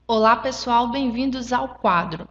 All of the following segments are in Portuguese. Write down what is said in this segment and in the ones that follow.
Olá, pessoal, bem-vindos ao quadro.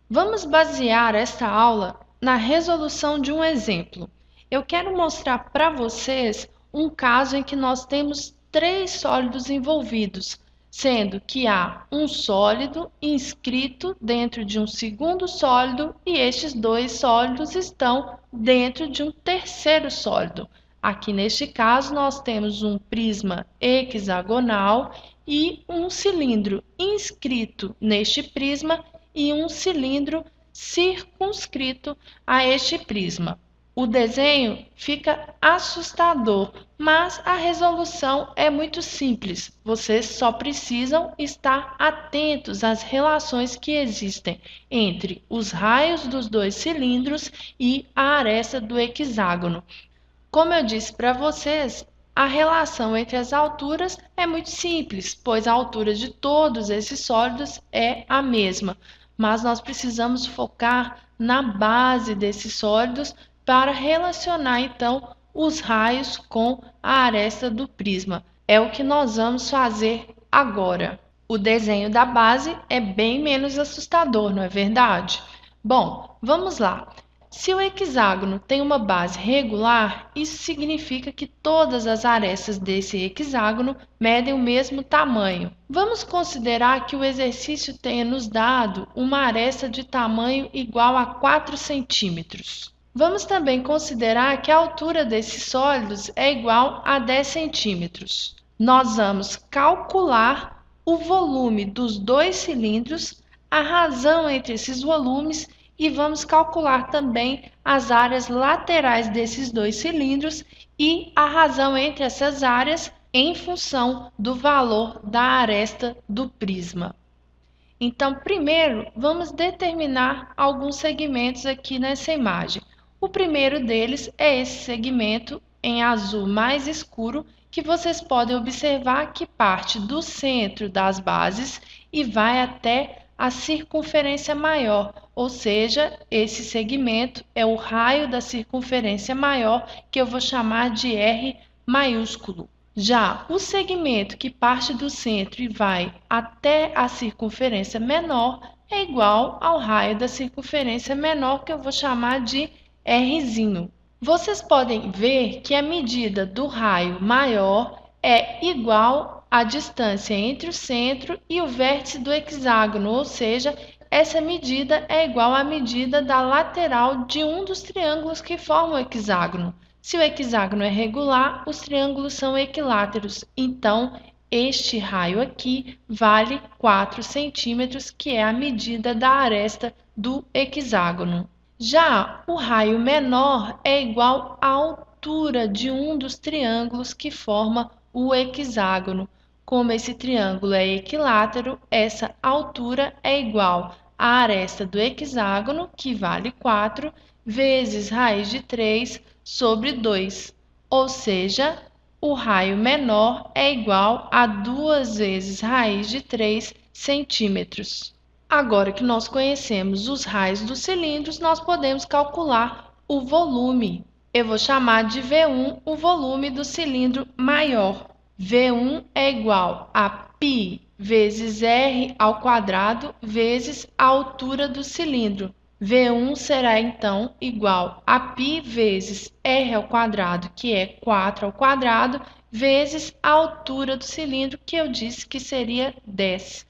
Vamos basear esta aula na resolução de um exemplo. Eu quero mostrar para vocês um caso em que nós temos três sólidos envolvidos, sendo que há um sólido inscrito dentro de um segundo sólido e estes dois sólidos estão dentro de um terceiro sólido. Aqui neste caso, nós temos um prisma hexagonal e um cilindro inscrito neste prisma e um cilindro circunscrito a este prisma. O desenho fica assustador, mas a resolução é muito simples. Vocês só precisam estar atentos às relações que existem entre os raios dos dois cilindros e a aresta do hexágono. Como eu disse para vocês, a relação entre as alturas é muito simples, pois a altura de todos esses sólidos é a mesma. Mas nós precisamos focar na base desses sólidos para relacionar então os raios com a aresta do prisma. É o que nós vamos fazer agora. O desenho da base é bem menos assustador, não é verdade? Bom, vamos lá. Se o hexágono tem uma base regular, isso significa que todas as arestas desse hexágono medem o mesmo tamanho. Vamos considerar que o exercício tenha nos dado uma aresta de tamanho igual a 4 centímetros. Vamos também considerar que a altura desses sólidos é igual a 10 centímetros. Nós vamos calcular o volume dos dois cilindros, a razão entre esses volumes e vamos calcular também as áreas laterais desses dois cilindros e a razão entre essas áreas em função do valor da aresta do prisma. Então, primeiro, vamos determinar alguns segmentos aqui nessa imagem. O primeiro deles é esse segmento em azul mais escuro, que vocês podem observar que parte do centro das bases e vai até a circunferência maior, ou seja, esse segmento é o raio da circunferência maior, que eu vou chamar de R maiúsculo. Já o segmento que parte do centro e vai até a circunferência menor é igual ao raio da circunferência menor, que eu vou chamar de Rzinho. Vocês podem ver que a medida do raio maior é igual à distância entre o centro e o vértice do hexágono, ou seja, essa medida é igual à medida da lateral de um dos triângulos que formam o hexágono. Se o hexágono é regular, os triângulos são equiláteros, então este raio aqui vale 4 centímetros, que é a medida da aresta do hexágono. Já o raio menor é igual à altura de um dos triângulos que forma o hexágono. Como esse triângulo é equilátero, essa altura é igual à aresta do hexágono, que vale 4, vezes raiz de 3 sobre 2. Ou seja, o raio menor é igual a 2 vezes raiz de 3 centímetros. Agora que nós conhecemos os raios dos cilindros, nós podemos calcular o volume. Eu vou chamar de V1 o volume do cilindro maior. V1 é igual a π vezes r ao quadrado vezes a altura do cilindro. V1 será então igual a π vezes r ao quadrado, que é 4 ao quadrado, vezes a altura do cilindro, que eu disse que seria 10.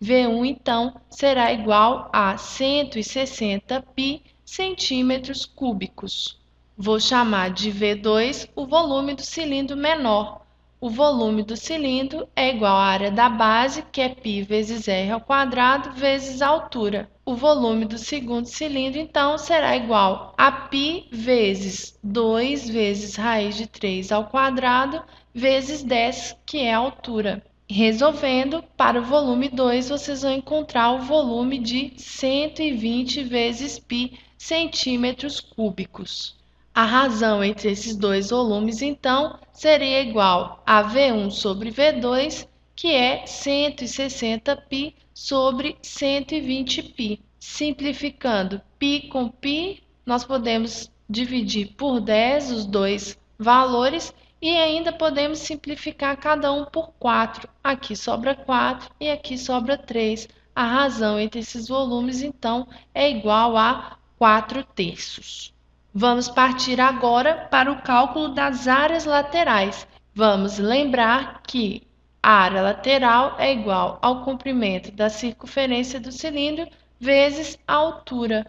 V1, então, será igual a 160 π centímetros cúbicos. Vou chamar de V2 o volume do cilindro menor. O volume do cilindro é igual à área da base, que é π vezes r ao quadrado, vezes a altura. O volume do segundo cilindro, então, será igual a π vezes 2 vezes raiz de 3 ao quadrado, vezes 10, que é a altura. Resolvendo, para o volume 2, vocês vão encontrar o volume de 120 vezes π centímetros cúbicos. A razão entre esses dois volumes, então, seria igual a V1 sobre V2, que é 160 π sobre 120 π. Simplificando π com π, nós podemos dividir por 10 os dois valores E ainda podemos simplificar cada um por 4. Aqui sobra 4 e aqui sobra 3. A razão entre esses volumes, então, é igual a 4/3. Vamos partir agora para o cálculo das áreas laterais. Vamos lembrar que a área lateral é igual ao comprimento da circunferência do cilindro vezes a altura.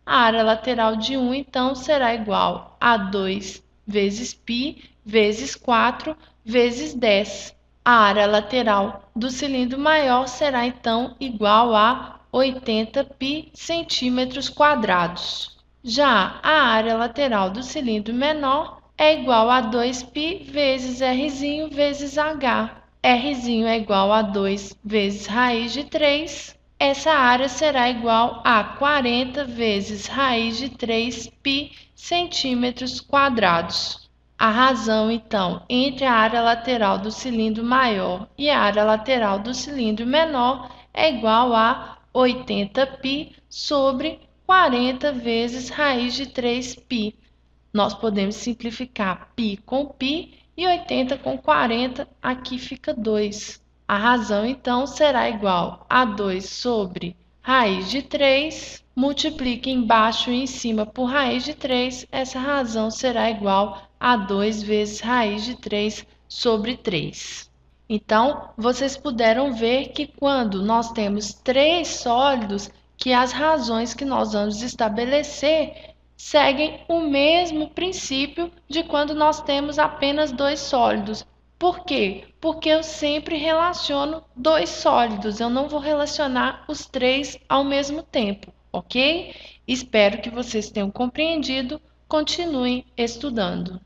A área lateral de 1, então, será igual a 2 vezes π vezes 4 vezes 10. A área lateral do cilindro maior será, então, igual a 80 π centímetros quadrados. Já a área lateral do cilindro menor é igual a 2π vezes R vezes H. R é igual a 2 vezes raiz de 3. Essa área será igual a 40 vezes raiz de 3π centímetros quadrados. A razão, então, entre a área lateral do cilindro maior e a área lateral do cilindro menor é igual a 80π sobre 40 vezes raiz de 3π. Nós podemos simplificar π com π e 80 com 40, aqui fica 2. A razão, então, será igual a 2 sobre raiz de 3. Multiplique embaixo e em cima por raiz de 3. Essa razão será igual a 2 vezes raiz de 3 sobre 3. Então, vocês puderam ver que quando nós temos 3 sólidos, que as razões que nós vamos estabelecer seguem o mesmo princípio de quando nós temos apenas 2 sólidos. Por quê? Porque eu sempre relaciono 2 sólidos, eu não vou relacionar os 3 ao mesmo tempo, ok? Espero que vocês tenham compreendido. Continuem estudando.